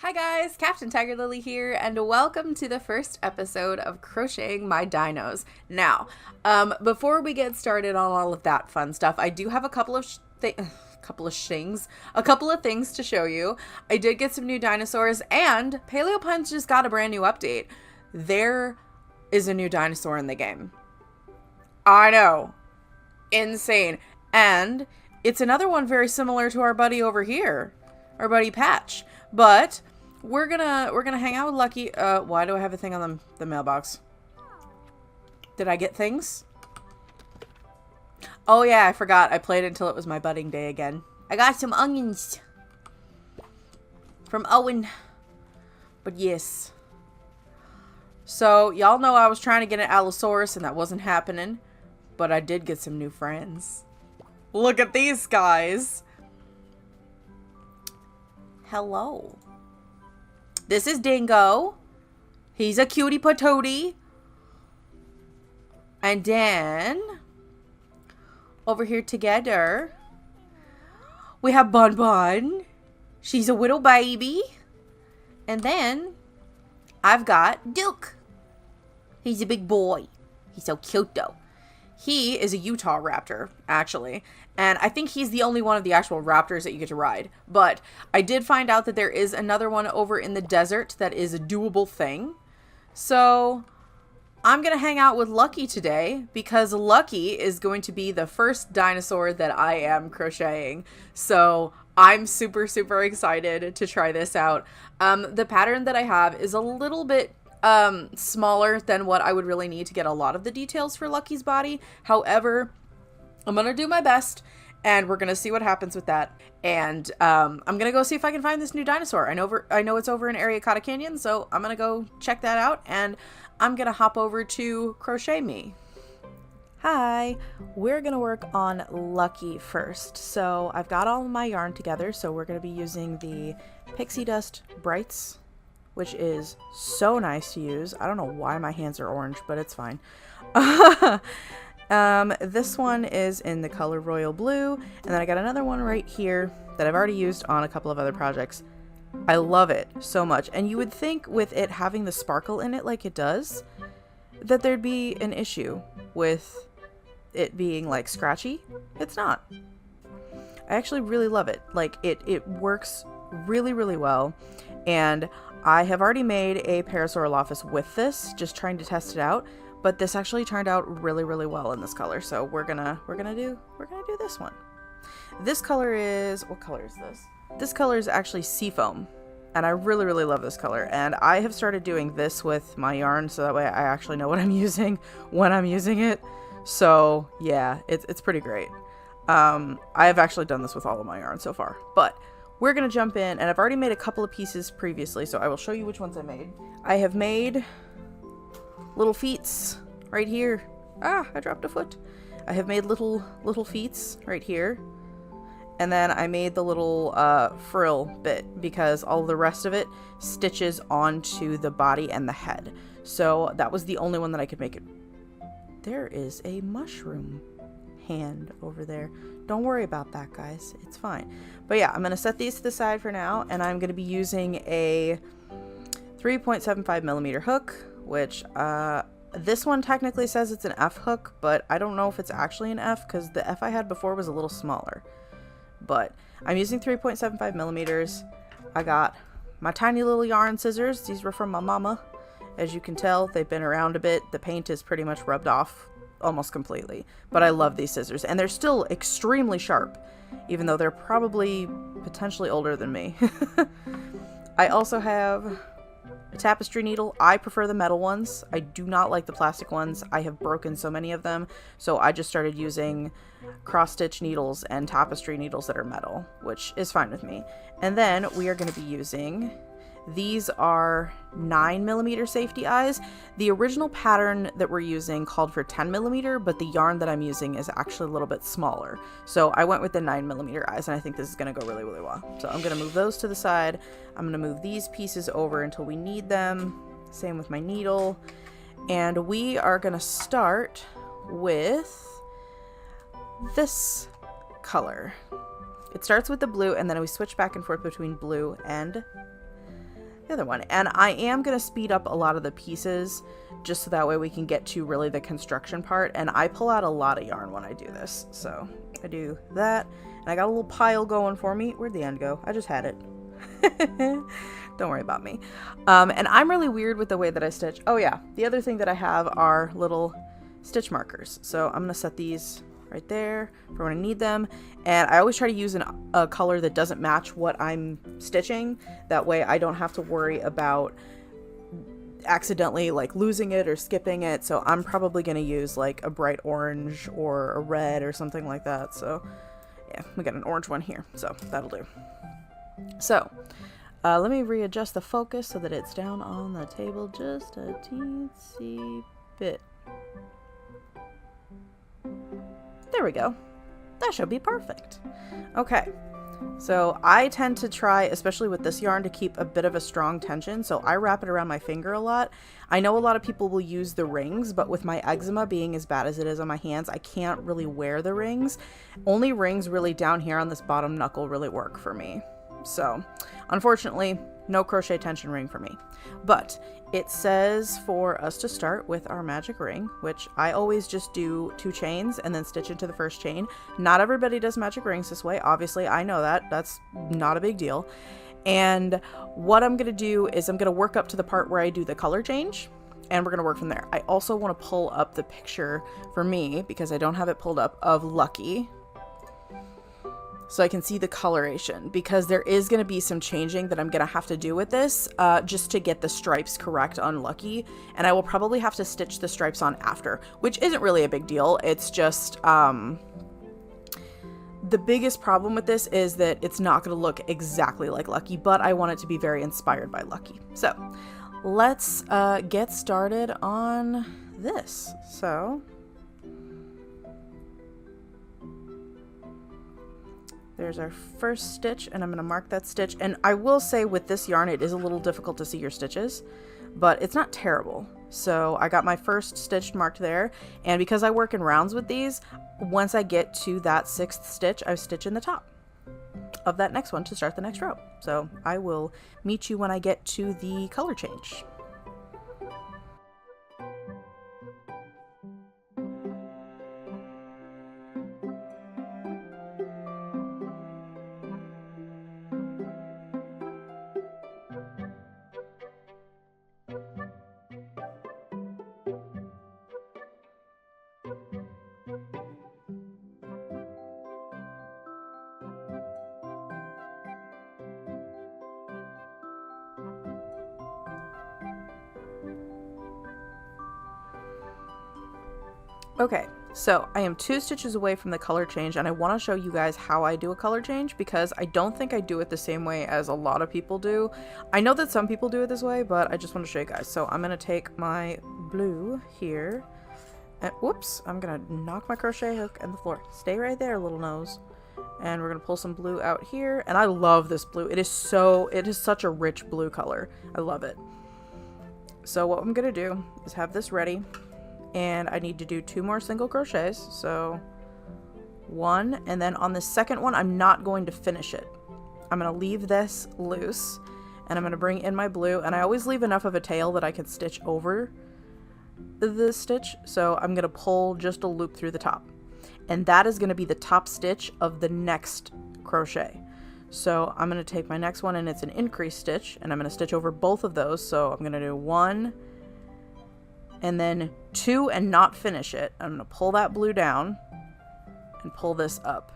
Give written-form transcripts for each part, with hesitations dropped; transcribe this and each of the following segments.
Hi guys, Captain TigerLily here, and welcome to the first episode of Crocheting My Dinos. Now, before we get started on all of that fun stuff, I do have a couple of things to show you. I did get some new dinosaurs, and Paleo Puns just got a brand new update. There is a new dinosaur in the game. I know, insane, and it's another one very similar to our buddy over here, our buddy Patch, but we're gonna hang out with Lucky. Why do I have a thing on the mailbox? Did I get things? Oh yeah, I forgot. I played until it was my budding day again. I got some onions from Owen. But yes. So y'all know I was trying to get an Allosaurus and that wasn't happening. But I did get some new friends. Look at these guys. Hello. This is Dingo. He's a cutie patootie. And then, over here together, we have Bun Bun. She's a little baby. And then, I've got Duke. He's a big boy. He's so cute though. He is a Utah raptor, actually. And I think he's the only one of the actual raptors that you get to ride. But I did find out that there is another one over in the desert that is a doable thing. So I'm going to hang out with Lucky today because Lucky is going to be the first dinosaur that I am crocheting. So I'm super, super excited to try this out. The pattern that I have is a little bit smaller than what I would really need to get a lot of the details for Lucky's body. However, I'm gonna do my best and we're gonna see what happens with that. And I'm gonna go see if I can find this new dinosaur. I know it's over in Ariacata Canyon, so I'm gonna go check that out and I'm gonna hop over to Crochet Me. Hi, we're gonna work on Lucky first. So I've got all of my yarn together, so we're gonna be using the Pixie Dust Brights, which is so nice to use. I don't know why my hands are orange, but it's fine. This one is in the color Royal Blue, and then I got another one right here that I've already used on a couple of other projects. I love it so much, and you would think with it having the sparkle in it like it does, that there'd be an issue with it being like scratchy. It's not. I actually really love it. Like it works really, really well, and I have already made a Parasaurolophus with this, just trying to test it out, but this actually turned out really, really well in this color. So we're gonna do this one. This color is, what color is this? This color is actually Seafoam, and I really, really love this color. And I have started doing this with my yarn, so that way I actually know what I'm using when I'm using it. So yeah, it's pretty great. I have actually done this with all of my yarn so far, but we're going to jump in, and I've already made a couple of pieces previously, so I will show you which ones I made. I have made little feets right here. Ah, I dropped a foot. I have made little feets right here. And then I made the little frill bit because all the rest of it stitches onto the body and the head. So that was the only one that I could make it. There is a mushroom hand over there. Don't worry about that, guys. It's fine. But yeah, I'm going to set these to the side for now, and I'm going to be using a 3.75 millimeter hook, which this one technically says it's an F hook, but I don't know if it's actually an F because the F I had before was a little smaller. But I'm using 3.75 millimeters. I got my tiny little yarn scissors. These were from my mama. As you can tell, they've been around a bit. The paint is pretty much rubbed off almost completely, but I love these scissors, and they're still extremely sharp, even though they're probably potentially older than me. I also have a tapestry needle. I prefer the metal ones. I do not like the plastic ones. I have broken so many of them, so I just started using cross-stitch needles and tapestry needles that are metal, which is fine with me. And then we are going to be using, these are 9 millimeter safety eyes. The original pattern that we're using called for 10 millimeter, but the yarn that I'm using is actually a little bit smaller. So I went with the 9 millimeter eyes, and I think this is going to go really, really well. So I'm going to move those to the side. I'm going to move these pieces over until we need them. Same with my needle. And we are going to start with this color. It starts with the blue, and then we switch back and forth between blue and the other one. And I am going to speed up a lot of the pieces just so that way we can get to really the construction part. And I pull out a lot of yarn when I do this. So I do that. And I got a little pile going for me. Where'd the end go? I just had it. Don't worry about me. And I'm really weird with the way that I stitch. Oh yeah, the other thing that I have are little stitch markers. So I'm going to set these right there for when I need them. And I always try to use a color that doesn't match what I'm stitching. That way I don't have to worry about accidentally like losing it or skipping it. So I'm probably going to use like a bright orange or a red or something like that. So yeah, we got an orange one here, so that'll do. So let me readjust the focus so that it's down on the table just a teensy bit. There we go. That should be perfect. Okay, so I tend to try, especially with this yarn, to keep a bit of a strong tension, so I wrap it around my finger a lot. I know a lot of people will use the rings, but with my eczema being as bad as it is on my hands, I can't really wear the rings. Only rings really down here on this bottom knuckle really work for me. So unfortunately, no crochet tension ring for me. But it says for us to start with our magic ring, which I always just do 2 chains and then stitch into the first chain. Not everybody does magic rings this way. Obviously, I know that. That's not a big deal. And what I'm going to do is I'm going to work up to the part where I do the color change, and we're going to work from there. I also want to pull up the picture for me, because I don't have it pulled up, of Lucky, so I can see the coloration, because there is going to be some changing that I'm going to have to do with this just to get the stripes correct on Lucky, and I will probably have to stitch the stripes on after, which isn't really a big deal. It's just the biggest problem with this is that it's not going to look exactly like Lucky, but I want it to be very inspired by Lucky. So let's get started on this. So there's our first stitch, and I'm going to mark that stitch. And I will say with this yarn, it is a little difficult to see your stitches, but it's not terrible. So I got my first stitch marked there. And because I work in rounds with these, once I get to that 6th stitch, I stitch in the top of that next one to start the next row. So I will meet you when I get to the color change. Okay, so I am 2 stitches away from the color change, and I want to show you guys how I do a color change, because I don't think I do it the same way as a lot of people do. I know that some people do it this way, but I just want to show you guys. So I'm going to take my blue here, and whoops, I'm going to knock my crochet hook on the floor. Stay right there, little nose. And we're going to pull some blue out here, and I love this blue. It is such a rich blue color. I love it. So what I'm going to do is have this ready. And I need to do 2 more single crochets, so 1, and then on the second one I'm not going to finish it. I'm going to leave this loose, and I'm going to bring in my blue, and I always leave enough of a tail that I can stitch over the stitch, so I'm going to pull just a loop through the top, and that is going to be the top stitch of the next crochet. So I'm going to take my next one, and it's an increase stitch, and I'm going to stitch over both of those. So I'm going to do 1 and then 2 and not finish it. I'm going to pull that blue down and pull this up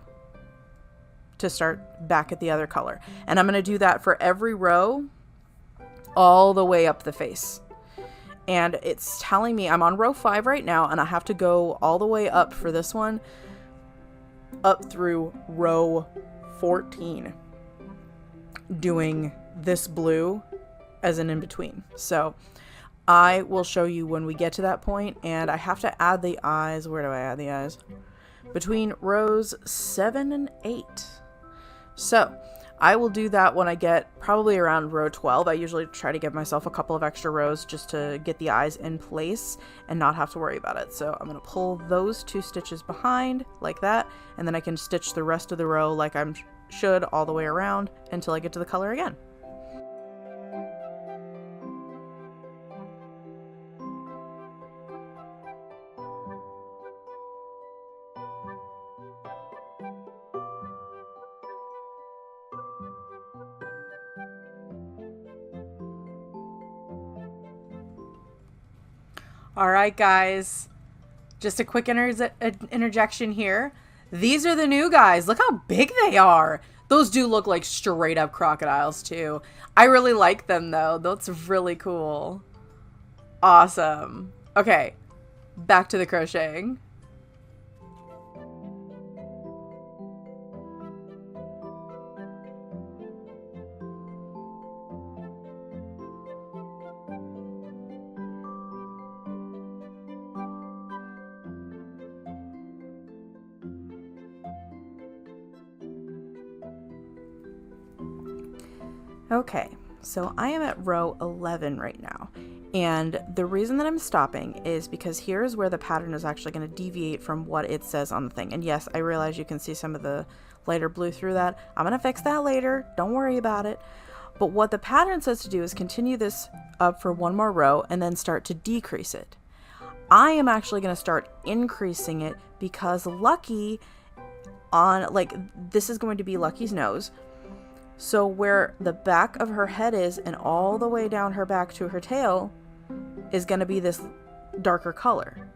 to start back at the other color. And I'm going to do that for every row all the way up the face. And it's telling me I'm on row 5 right now, and I have to go all the way up for this one up through row 14 doing this blue as an in-between. So I will show you when we get to that point, and I have to add the eyes. Where do I add the eyes? Between rows 7 and 8. So I will do that when I get probably around row 12. I usually try to give myself a couple of extra rows just to get the eyes in place and not have to worry about it. So I'm going to pull those 2 stitches behind like that, and then I can stitch the rest of the row like I should all the way around until I get to the color again. All right, guys. Just a quick interjection here. These are the new guys. Look how big they are. Those do look like straight up crocodiles too. I really like them though. That's really cool. Awesome. Okay, back to the crocheting. Okay, so I am at row 11 right now, and the reason that I'm stopping is because here's where the pattern is actually going to deviate from what it says on the thing. And yes, I realize you can see some of the lighter blue through that. I'm going to fix that later, don't worry about it. But what the pattern says to do is continue this up for one more row and then start to decrease it. I am actually going to start increasing it because Lucky this is going to be Lucky's nose. So where the back of her head is and all the way down her back to her tail is going to be this darker color.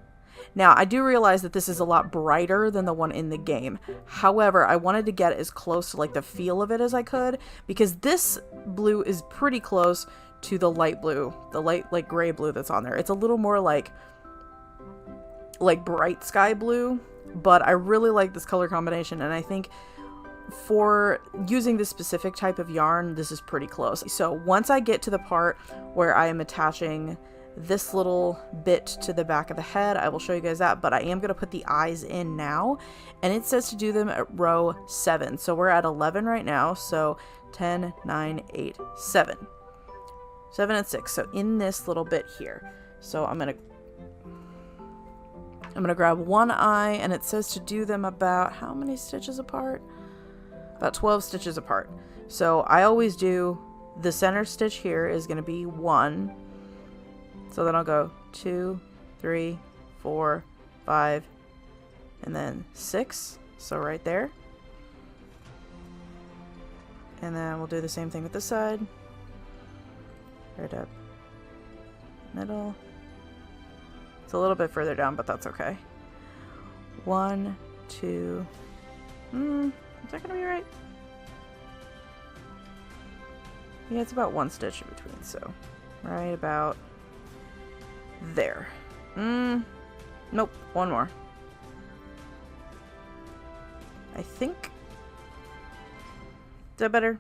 Now, I do realize that this is a lot brighter than the one in the game. However, I wanted to get as close to like the feel of it as I could, because this blue is pretty close to the light blue, the light like gray blue that's on there. It's a little more like bright sky blue, but I really like this color combination, and I think for using this specific type of yarn, this is pretty close. So once I get to the part where I am attaching this little bit to the back of the head, I will show you guys that, but I am going to put the eyes in now, and it says to do them at row 7. So we're at 11 right now, so 10, 9, 8, 7. 7 and 6, so in this little bit here. So I'm going to grab one eye, and it says to do them about how many stitches apart? About 12 stitches apart. So I always do the center stitch here is going to be 1. So then I'll go 2, 3, 4, 5, and then 6. So right there. And then we'll do the same thing with this side. Right up middle. It's a little bit further down, but that's okay. 1, 2, is that gonna be right? Yeah, it's about 1 stitch in between, so right about there. Nope, one more. I think. Is that better?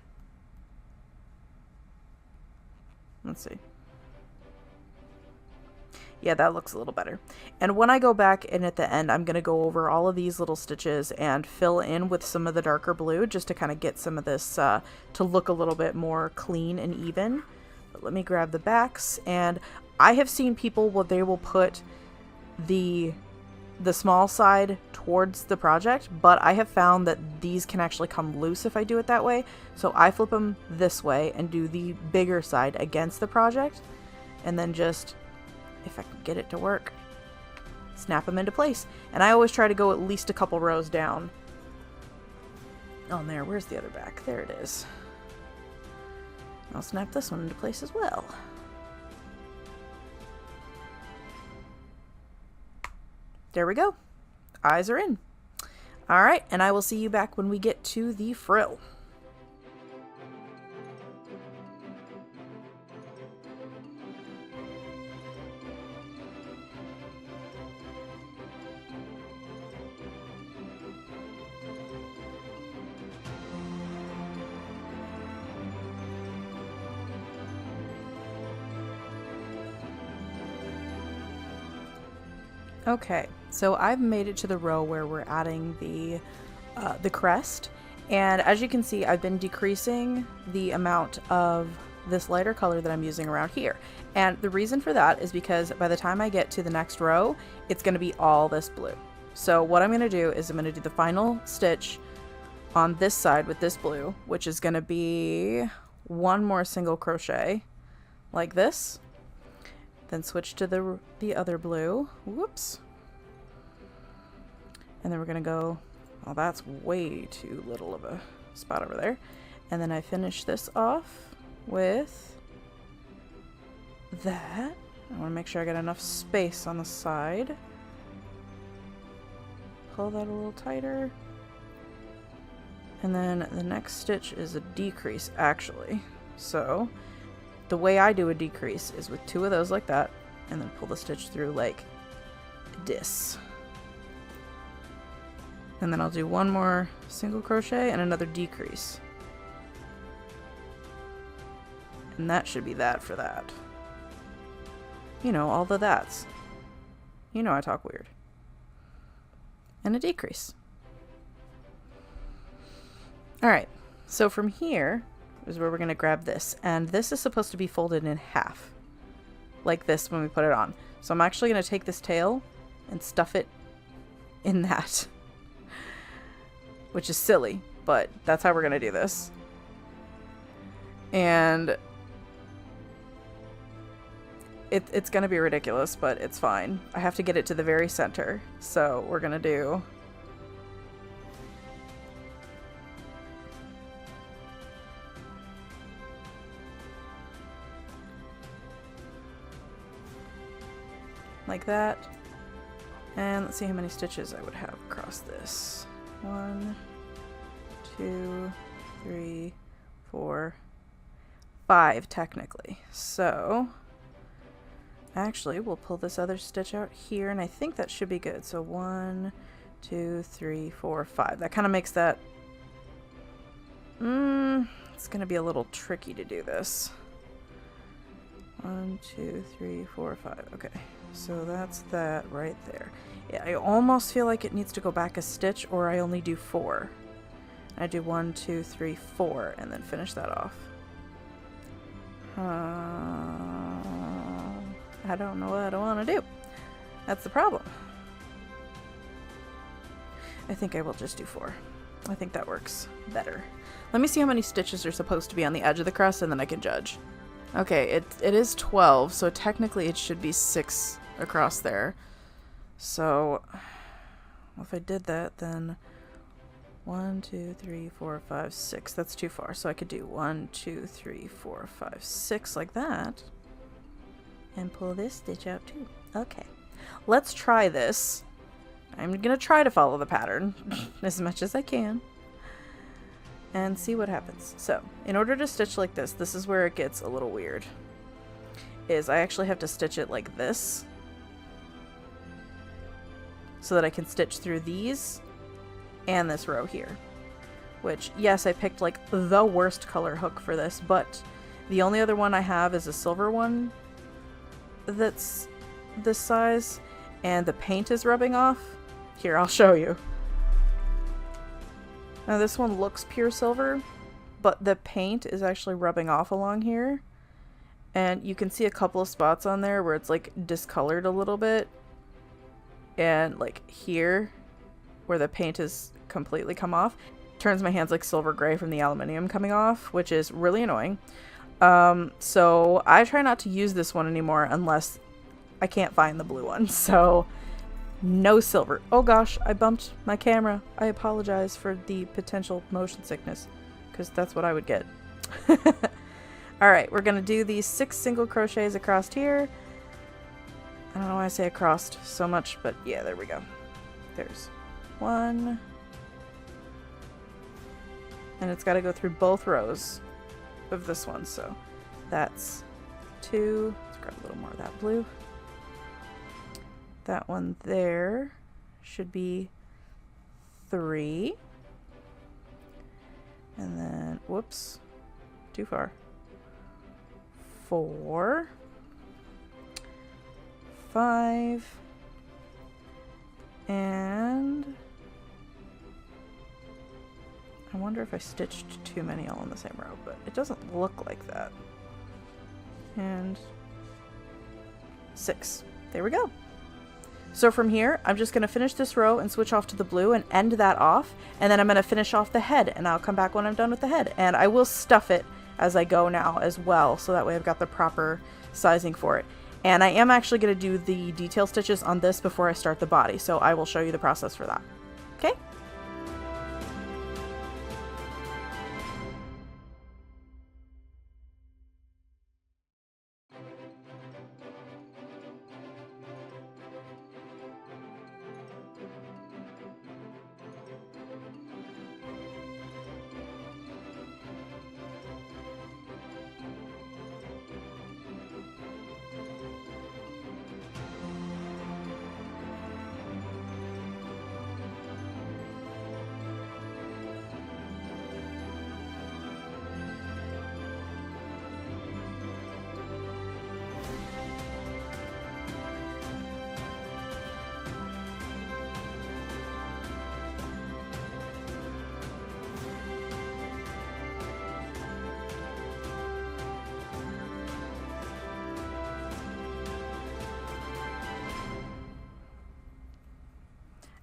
Let's see. Yeah, that looks a little better. And when I go back in at the end, I'm going to go over all of these little stitches and fill in with some of the darker blue just to kind of get some of this to look a little bit more clean and even. But let me grab the backs. And I have seen people where they will put the small side towards the project, but I have found that these can actually come loose if I do it that way. So I flip them this way and do the bigger side against the project, and then just, if I can get it to work, snap them into place. And I always try to go at least a couple rows down. Oh, there, where's the other back? There it is. I'll snap this one into place as well. There we go. Eyes are in. All right, and I will see you back when we get to the frill. Okay, so I've made it to the row where we're adding the crest, and as you can see, I've been decreasing the amount of this lighter color that I'm using around here. And the reason for that is because by the time I get to the next row, it's going to be all this blue. So what I'm going to do is I'm going to do the final stitch on this side with this blue, which is going to be one more single crochet like this. Then switch to the other blue. Whoops. And then we're going to go, well, that's way too little of a spot over there. And then I finish this off with that. I want to make sure I get enough space on the side. Pull that a little tighter. And then the next stitch is a decrease, actually. So the way I do a decrease is with 2 of those like that, and then pull the stitch through like this. And then I'll do 1 more single crochet and another decrease. And that should be that for that. You know, all the that's. You know I talk weird. And a decrease. Alright, so from here is where we're going to grab this. And this is supposed to be folded in half. Like this when we put it on. So I'm actually going to take this tail and stuff it in that. Which is silly, but that's how we're going to do this. And it's going to be ridiculous, but it's fine. I have to get it to the very center. So we're going to do... like that. And let's see how many stitches I would have across this. 1, 2, 3, 4, 5 technically. So actually we'll pull this other stitch out here, and I think that should be good. So 1, 2, 3, 4, 5. That kind of makes that it's gonna be a little tricky to do this. 1, 2, 3, 4, 5. Okay, so that's that right there. Yeah, I almost feel like it needs to go back a stitch, or I only do 4. I do 1, 2, 3, 4, and then finish that off. I don't know what I want to do. That's the problem. I think I will just do 4. I think that works better. Let me see how many stitches are supposed to be on the edge of the crust, and then I can judge. Okay, it is 12, so technically it should be 6 across there. So if I did that, then 1, 2, 3, 4, 5, 6. That's too far. So I could do 1, 2, 3, 4, 5, 6 like that. And pull this stitch out too. Okay. Let's try this. I'm going to try to follow the pattern as much as I can. And see what happens. So, in order to stitch like this is where it gets a little weird. Is I actually have to stitch it like this. So that I can stitch through these and this row here. Which, yes, I picked like the worst color hook for this, but the only other one I have is a silver one that's this size, and the paint is rubbing off. Here, I'll show you. Now this one looks pure silver, but the paint is actually rubbing off along here. And you can see a couple of spots on there where it's like discolored a little bit. And like here, where the paint is completely come off, turns my hands like silver gray from the aluminium coming off, which is really annoying. So I try not to use this one anymore unless I can't find the blue one. So no silver. Oh gosh, I bumped my camera. I apologize for the potential motion sickness, because that's what I would get. Alright, we're gonna do these 6 single crochets across here. I don't know why I say across so much, but yeah, there we go. There's 1. And it's got to go through both rows of this one, so that's 2. Let's grab a little more of that blue. That one there should be 3. And then, whoops, too far. 4. 5. And I wonder if I stitched too many all in the same row, but it doesn't look like that. And 6. There we go. So from here, I'm just going to finish this row and switch off to the blue and end that off. And then I'm going to finish off the head, and I'll come back when I'm done with the head. And I will stuff it as I go now as well, so that way I've got the proper sizing for it. And I am actually going to do the detail stitches on this before I start the body, so I will show you the process for that. Okay?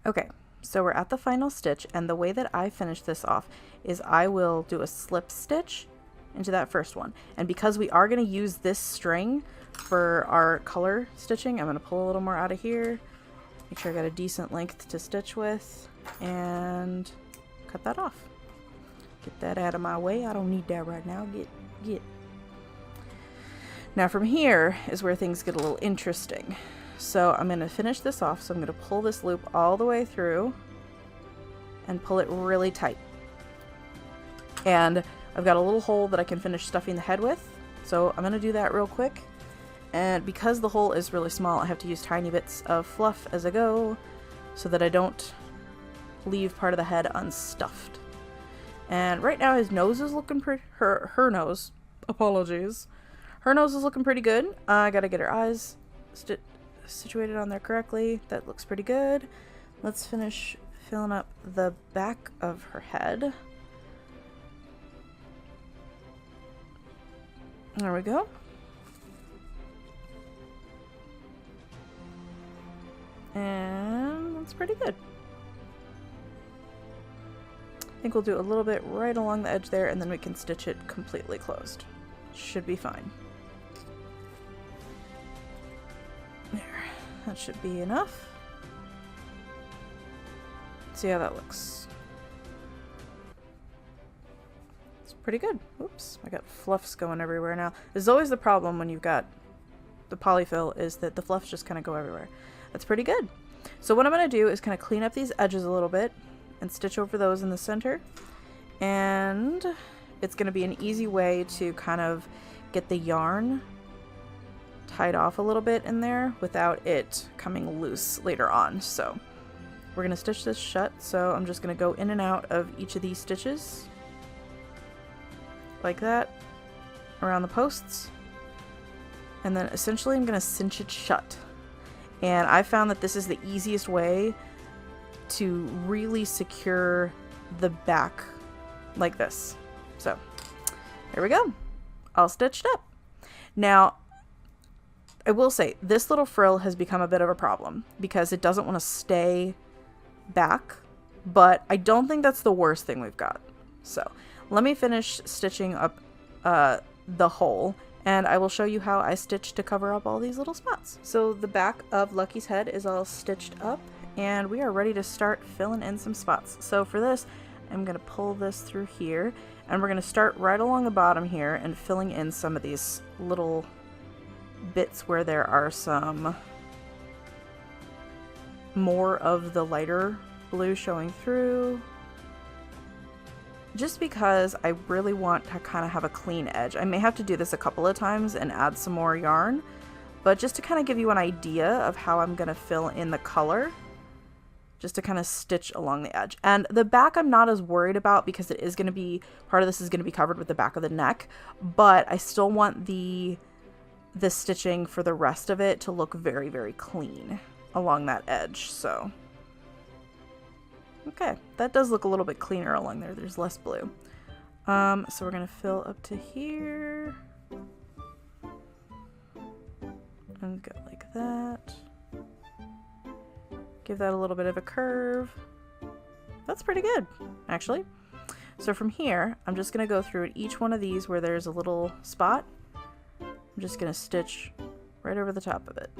Okay, so we're at the final stitch, and the way that I finish this off is I will do a slip stitch into that first one. And because we are going to use this string for our color stitching, I'm going to pull a little more out of here, make sure I got a decent length to stitch with, and cut that off. Get that out of my way. I don't need that right now. Get. Now from here is where things get a little interesting. So I'm going to finish this off. So I'm going to pull this loop all the way through and pull it really tight. And I've got a little hole that I can finish stuffing the head with. So I'm going to do that real quick. And because the hole is really small, I have to use tiny bits of fluff as I go so that I don't leave part of the head unstuffed. And right now his nose is looking pretty, her nose, apologies. Her nose is looking pretty good. I gotta get her eyes situated on there correctly. That looks pretty good. Let's finish filling up the back of her head. There we go. And that's pretty good. I think we'll do a little bit right along the edge there, and then we can stitch it completely closed. Should be fine. There. That should be enough. See how that looks. It's pretty good. Oops, I got fluffs going everywhere now. There's always the problem when you've got the polyfill is that the fluffs just kind of go everywhere. That's pretty good. So what I'm going to do is kind of clean up these edges a little bit and stitch over those in the center. And it's going to be an easy way to kind of get the yarn tied off a little bit in there without it coming loose later on. So we're going to stitch this shut. So I'm just going to go in and out of each of these stitches like that around the posts. And then essentially I'm going to cinch it shut. And I found that this is the easiest way to really secure the back like this. So here we go, all stitched up. Now I will say this little frill has become a bit of a problem because it doesn't want to stay back, but I don't think that's the worst thing we've got. So let me finish stitching up the hole, and I will show you how I stitched to cover up all these little spots. So the back of Lucky's head is all stitched up, and we are ready to start filling in some spots. So for this, I'm going to pull this through here, and we're going to start right along the bottom here and filling in some of these little bits where there are some more of the lighter blue showing through. Just because I really want to kind of have a clean edge. I may have to do this a couple of times and add some more yarn, but just to kind of give you an idea of how I'm going to fill in the color, just to kind of stitch along the edge. And the back I'm not as worried about because it is going to be, part of this is going to be covered with the back of the neck, but I still want the stitching for the rest of it to look very, very clean along that edge. So okay, that does look a little bit cleaner along there. There's less blue. So we're going to fill up to here. And go like that. Give that a little bit of a curve. That's pretty good, actually. So from here, I'm just going to go through each one of these where there's a little spot. I'm just going to stitch right over the top of it.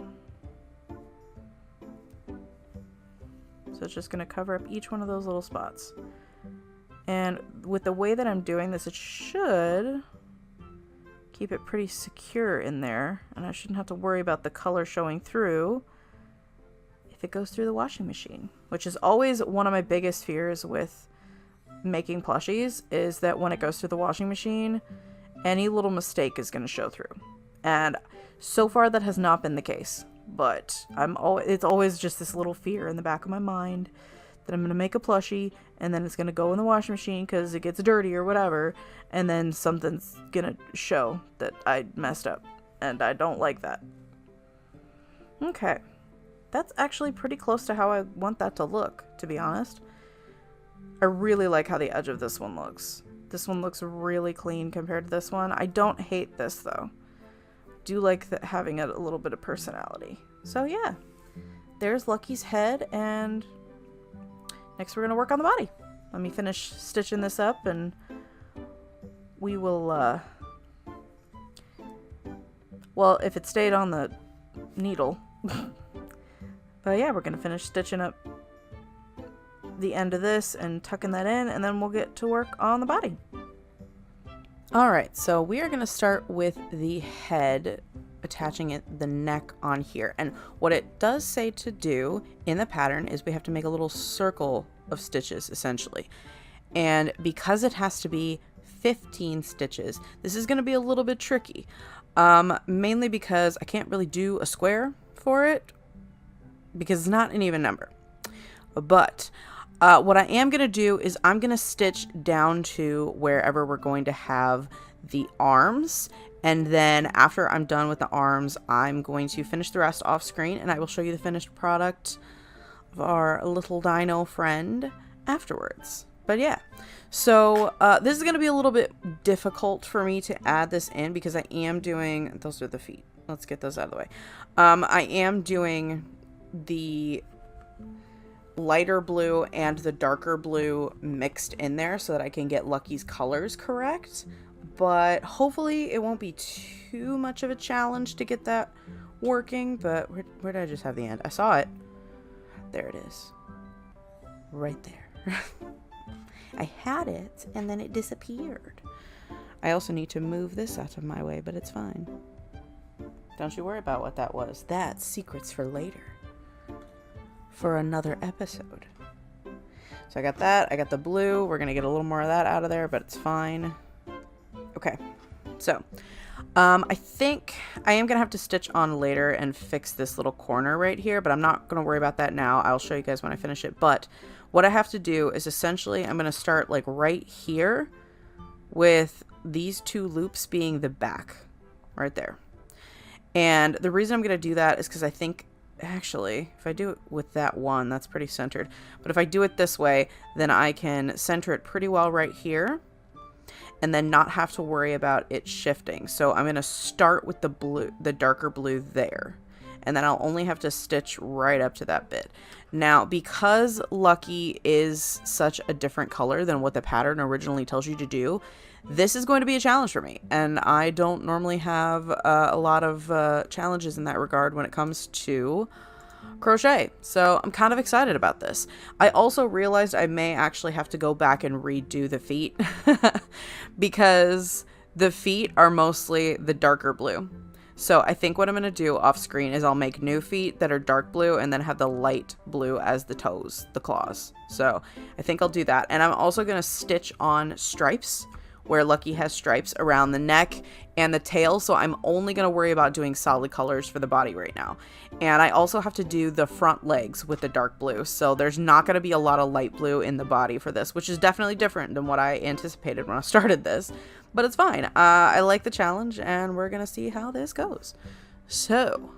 So it's just going to cover up each one of those little spots. And with the way that I'm doing this, it should keep it pretty secure in there. And I shouldn't have to worry about the color showing through if it goes through the washing machine. Which is always one of my biggest fears with making plushies, is that when it goes through the washing machine, any little mistake is going to show through. And so far that has not been the case. But it's always just this little fear in the back of my mind that I'm going to make a plushie and then it's going to go in the washing machine because it gets dirty or whatever, and then something's going to show that I messed up, and I don't like that. Okay, that's actually pretty close to how I want that to look, to be honest. I really like how the edge of this one looks. This one looks really clean compared to this one. I don't hate this though. Do like having it a little bit of personality. So yeah, there's Lucky's head, and next we're going to work on the body. Let me finish stitching this up and we will, well, if it stayed on the needle. But yeah, we're going to finish stitching up the end of this and tucking that in, and then we'll get to work on the body. Alright, so we are going to start with the head, attaching the neck on here. And what it does say to do in the pattern is we have to make a little circle of stitches, essentially. And because it has to be 15 stitches, this is going to be a little bit tricky. Mainly because I can't really do a square for it, because it's not an even number. But what I am going to do is I'm going to stitch down to wherever we're going to have the arms. And then after I'm done with the arms, I'm going to finish the rest off screen and I will show you the finished product of our little dino friend afterwards. But yeah, so this is going to be a little bit difficult for me to add this in because I am doing, those are the feet. Let's get those out of the way. I am doing the lighter blue and the darker blue mixed in there so that I can get Lucky's colors correct, but hopefully it won't be too much of a challenge to get that working. But where did I just have the end? I saw it. There it is. Right there. I had it and then it disappeared. I also need to move this out of my way, but it's fine. Don't you worry about what that was. That's secrets for later. For another episode. So I got that. I got the blue. We're going to get a little more of that out of there, but it's fine. Okay. So I think I am going to have to stitch on later and fix this little corner right here, but I'm not going to worry about that now. I'll show you guys when I finish it. But what I have to do is essentially I'm going to start like right here with these two loops being the back right there. And the reason I'm going to do that is because I think actually, if I do it with that one, that's pretty centered. But if I do it this way, then I can center it pretty well right here and then not have to worry about it shifting. So I'm going to start with the blue, the darker blue there. And then I'll only have to stitch right up to that bit. Now, because Lucky is such a different color than what the pattern originally tells you to do, this is going to be a challenge for me. And I don't normally have a lot of challenges in that regard when it comes to crochet. So I'm kind of excited about this. I also realized I may actually have to go back and redo the feet because the feet are mostly the darker blue. So I think what I'm going to do off screen is I'll make new feet that are dark blue and then have the light blue as the toes, the claws. So I think I'll do that. And I'm also going to stitch on stripes where Lucky has stripes around the neck and the tail. So I'm only going to worry about doing solid colors for the body right now. And I also have to do the front legs with the dark blue. So there's not going to be a lot of light blue in the body for this, which is definitely different than what I anticipated when I started this. But it's fine. I like the challenge and we're going to see how this goes. So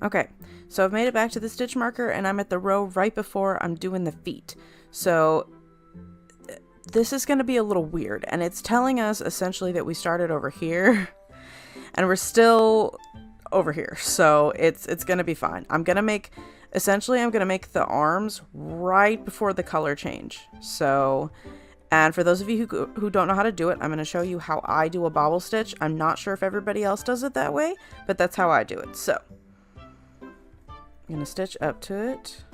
Okay, so I've made it back to the stitch marker and I'm at the row right before I'm doing the feet. So this is going to be a little weird, and it's telling us essentially that we started over here and we're still over here. So it's going to be fine. I'm going to make the arms right before the color change. So, and for those of you who don't know how to do it, I'm going to show you how I do a bobble stitch. I'm not sure if everybody else does it that way, but that's how I do it. So I'm going to stitch up to it,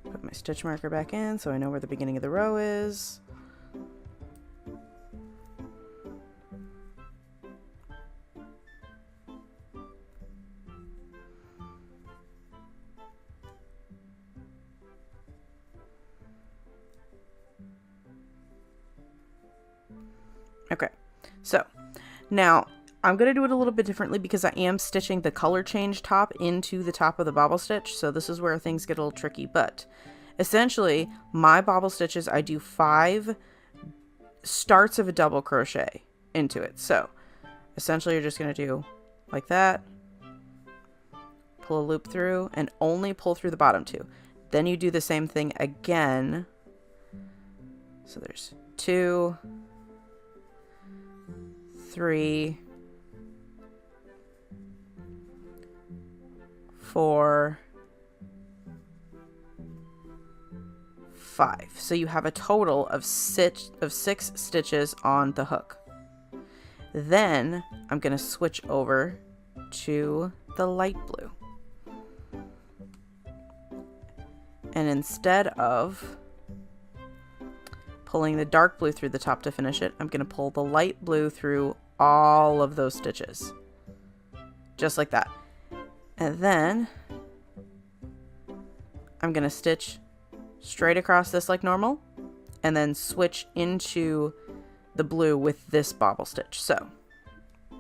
put my stitch marker back in so I know where the beginning of the row is. Okay, so now I'm going to do it a little bit differently because I am stitching the color change top into the top of the bobble stitch. So this is where things get a little tricky, but essentially my bobble stitches, I do 5 starts of a double crochet into it. So essentially you're just going to do like that, pull a loop through, and only pull through the bottom 2. Then you do the same thing again. So there's 2, 3, 4, 5. So you have a total of 6 stitches on the hook. Then I'm going to switch over to the light blue. And instead of pulling the dark blue through the top to finish it, I'm going to pull the light blue through all of those stitches. Just like that. And then I'm going to stitch straight across this like normal, and then switch into the blue with this bobble stitch. So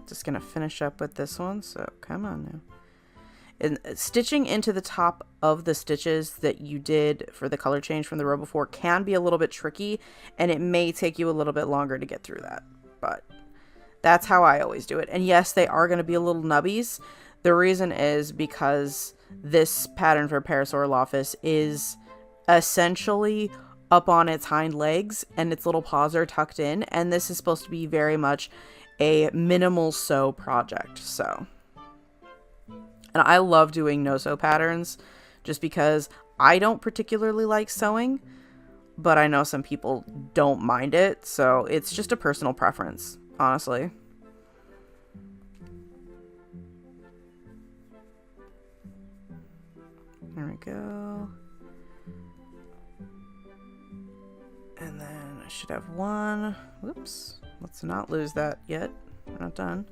just going to finish up with this one. So come on now. And stitching into the top of the stitches that you did for the color change from the row before can be a little bit tricky, and it may take you a little bit longer to get through that, but that's how I always do it. And yes, they are going to be a little nubbies. The reason is because this pattern for Parasaurolophus is essentially up on its hind legs and its little paws are tucked in, and this is supposed to be very much a minimal sew project. So, and I love doing no-sew patterns just because I don't particularly like sewing, but I know some people don't mind it. So it's just a personal preference, honestly. There we go. And then I should have one. Whoops. Let's not lose that yet. We're not done.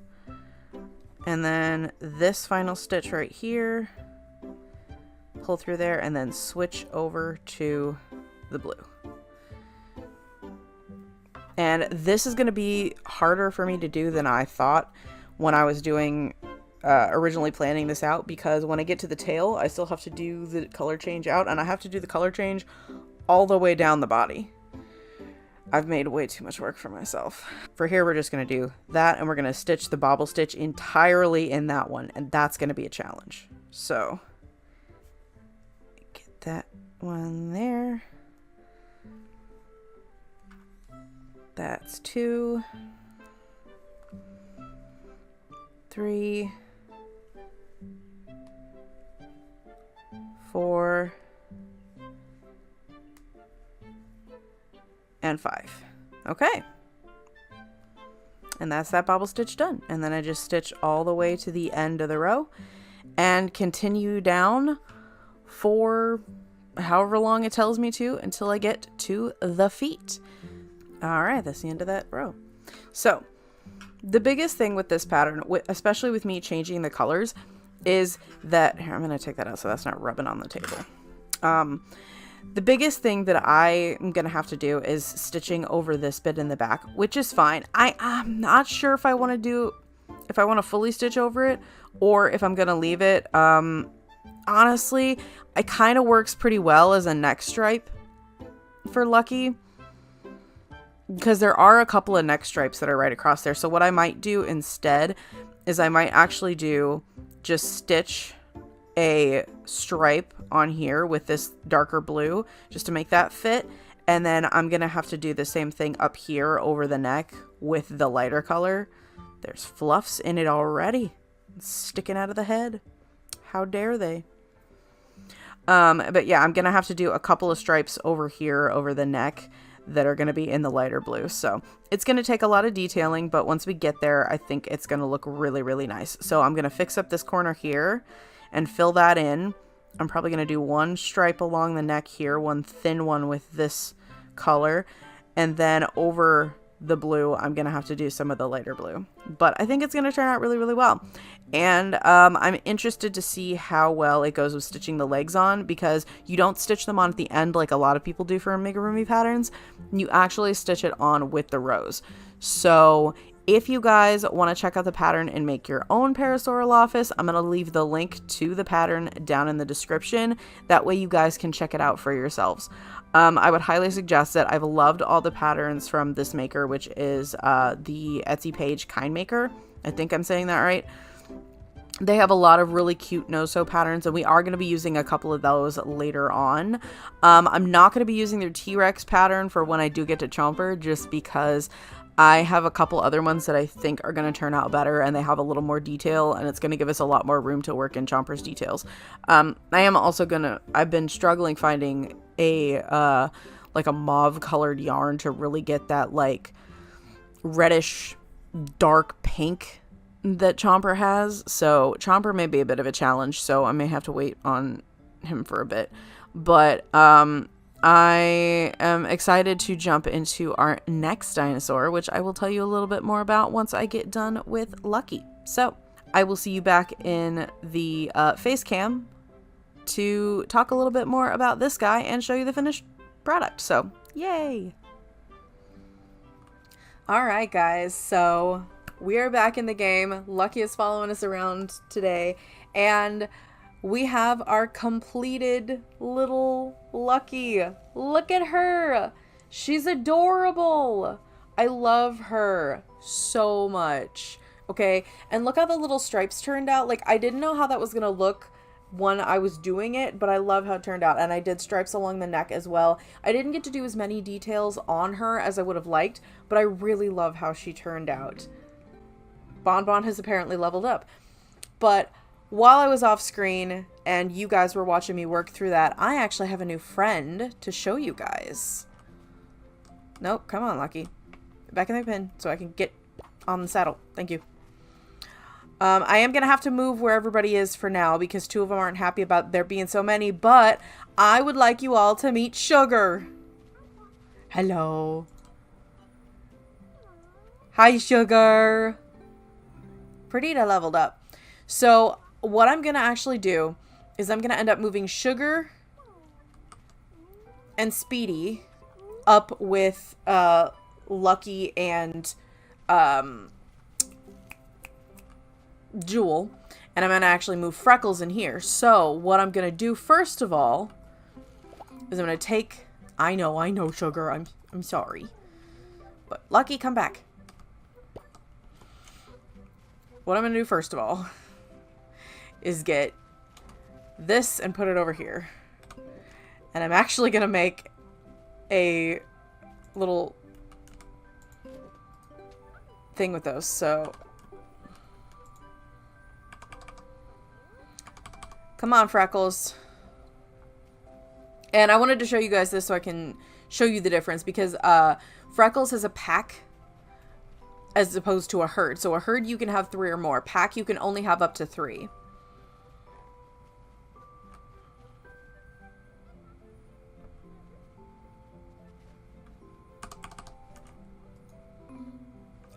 And then this final stitch right here, pull through there, and then switch over to the blue. And this is going to be harder for me to do than I thought when I was doing originally planning this out, because when I get to the tail, I still have to do the color change out, and I have to do the color change all the way down the body. I've made way too much work for myself. For here, we're just going to do that, and we're going to stitch the bobble stitch entirely in that one, and that's going to be a challenge. So get that one there. That's 2, 3, 4, and 5. Okay. And that's that bobble stitch done. And then I just stitch all the way to the end of the row and continue down for however long it tells me to until I get to the feet. All right, that's the end of that row. So the biggest thing with this pattern, especially with me changing the colors, is that, here, I'm going to take that out so that's not rubbing on the table. The biggest thing that I am going to have to do is stitching over this bit in the back, which is fine. I'm not sure if I want to fully stitch over it or if I'm going to leave it. Honestly, it kind of works pretty well as a neck stripe for Lucky, because there are a couple of neck stripes that are right across there. So what I might do instead is I might actually do just stitch a stripe on here with this darker blue just to make that fit. And then I'm going to have to do the same thing up here over the neck with the lighter color. There's fluffs in it already. It's sticking out of the head. How dare they? But yeah, I'm going to have to do a couple of stripes over here over the neck that are going to be in the lighter blue. So it's going to take a lot of detailing, but once we get there, I think it's going to look really, really nice. So I'm going to fix up this corner here and fill that in. I'm probably going to do one stripe along the neck here, one thin one with this color, and then over the blue, I'm going to have to do some of the lighter blue. But I think it's going to turn out really, really well. And I'm interested to see how well it goes with stitching the legs on, because you don't stitch them on at the end like a lot of people do for amigurumi patterns. You actually stitch it on with the rows. So if you guys want to check out the pattern and make your own Parasaurolophus, I'm going to leave the link to the pattern down in the description. That way you guys can check it out for yourselves. I would highly suggest it. I've loved all the patterns from this maker, which is the Etsy page Kind Maker. I think I'm saying that right. They have a lot of really cute no-sew patterns, and we are going to be using a couple of those later on. I'm not going to be using their T-Rex pattern for when I do get to Chomper, just because I have a couple other ones that I think are going to turn out better, and they have a little more detail, and it's going to give us a lot more room to work in Chomper's details. I am also going to, I've been struggling finding a, like a mauve colored yarn to really get that like reddish dark pink that Chomper has. So Chomper may be a bit of a challenge, so I may have to wait on him for a bit. But, I am excited to jump into our next dinosaur, which I will tell you a little bit more about once I get done with Lucky. So I will see you back in the face cam to talk a little bit more about this guy and show you the finished product. So yay! All right, guys. So we are back in the game. Lucky is following us around today, and we have our completed little Lucky. Look at her. She's adorable. I love her so much. Okay, and look how the little stripes turned out. Like, I didn't know how that was going to look when I was doing it, but I love how it turned out. And I did stripes along the neck as well. I didn't get to do as many details on her as I would have liked, but I really love how she turned out. Bonbon has apparently leveled up. But while I was off screen and you guys were watching me work through that, I actually have a new friend to show you guys. Nope, come on, Lucky. Back in the pen so I can get on the saddle. Thank you. I am going to have to move where everybody is for now because two of them aren't happy about there being so many, but I would like you all to meet Sugar. Hello. Hi, Sugar. Perdita leveled up. So what I'm going to actually do is I'm going to end up moving Sugar and Speedy up with Lucky and Jewel, and I'm going to actually move Freckles in here. So what I'm going to do first of all is I'm going to take, I know, Sugar, I'm sorry, but Lucky, come back. What I'm going to do first of all is get this and put it over here. And I'm actually going to make a little thing with those. So come on, Freckles. And I wanted to show you guys this so I can show you the difference, because Freckles has a pack as opposed to a herd. So a herd you can have 3 or more. Pack you can only have up to 3.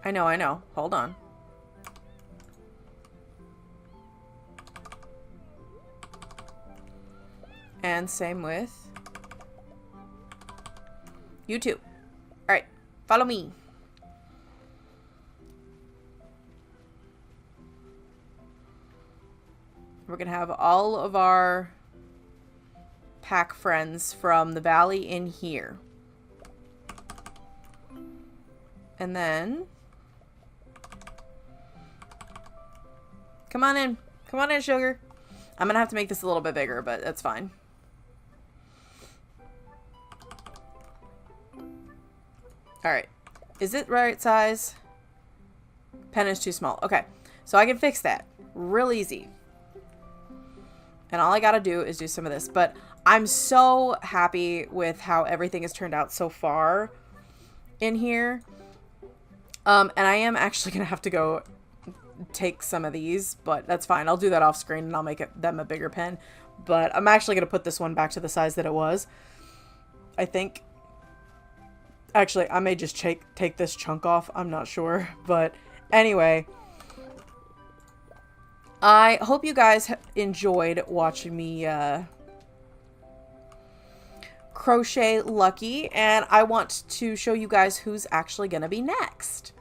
I know. Hold on. And same with you too. Alright, follow me. We're going to have all of our pack friends from the valley in here. And then Come on in. Come on in, sugar. I'm gonna have to make this a little bit bigger, but that's fine. Alright. Is it right size? Pen is too small. Okay. So I can fix that. Real easy. And all I gotta do is do some of this. But I'm so happy with how everything has turned out so far in here. And I am actually gonna have to go take some of these, but that's fine. I'll do that off screen and I'll make them a bigger pen. But I'm actually gonna put this one back to the size that it was, I think. Actually, I may just take this chunk off. I'm not sure. But anyway, I hope you guys enjoyed watching me crochet Lucky. And I want to show you guys who's actually going to be next.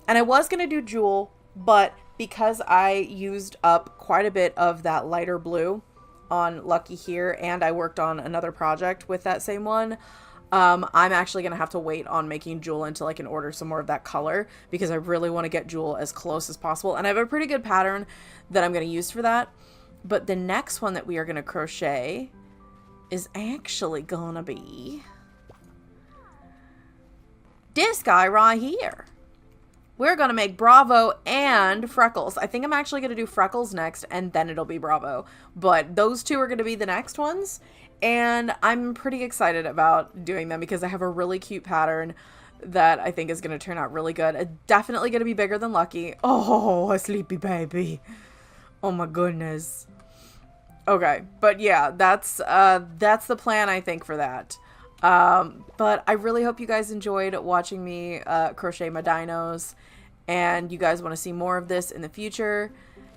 And I was going to do Jewel, but because I used up quite a bit of that lighter blue on Lucky here, and I worked on another project with that same one, I'm actually going to have to wait on making Jewel until I can order some more of that color, because I really want to get Jewel as close as possible. And I have a pretty good pattern that I'm going to use for that. But the next one that we are going to crochet is actually going to be this guy right here. We're going to make Bravo and Freckles. I think I'm actually going to do Freckles next, and then it'll be Bravo. But those two are going to be the next ones. And I'm pretty excited about doing them because I have a really cute pattern that I think is going to turn out really good. It's definitely going to be bigger than Lucky. Oh, a sleepy baby. Oh my goodness. Okay, but yeah, that's the plan, I think, for that. But I really hope you guys enjoyed watching me crochet my dinos, and you guys want to see more of this in the future.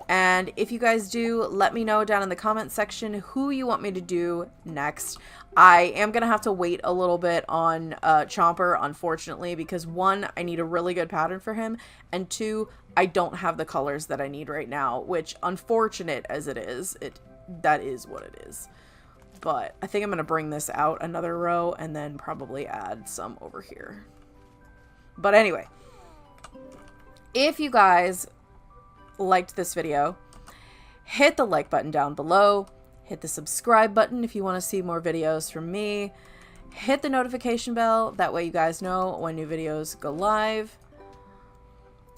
And if you guys do, let me know down in the comment section who you want me to do next. I am going to have to wait a little bit on Chomper, unfortunately, because one, I need a really good pattern for him, and two, I don't have the colors that I need right now, which, unfortunate as it is, that is what it is. But I think I'm going to bring this out another row and then probably add some over here. But anyway, if you guys liked this video, hit the like button down below, hit the subscribe button if you want to see more videos from me, hit the notification bell, that way you guys know when new videos go live,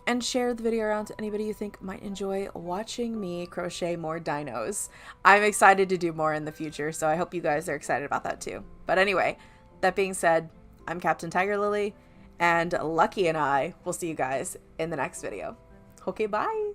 and share the video around to anybody you think might enjoy watching me crochet more dinos. I'm excited to do more in the future, so I hope you guys are excited about that too. But anyway, that being said, I'm Captain TigerLily, and Lucky and I will see you guys in the next video. Okay, bye!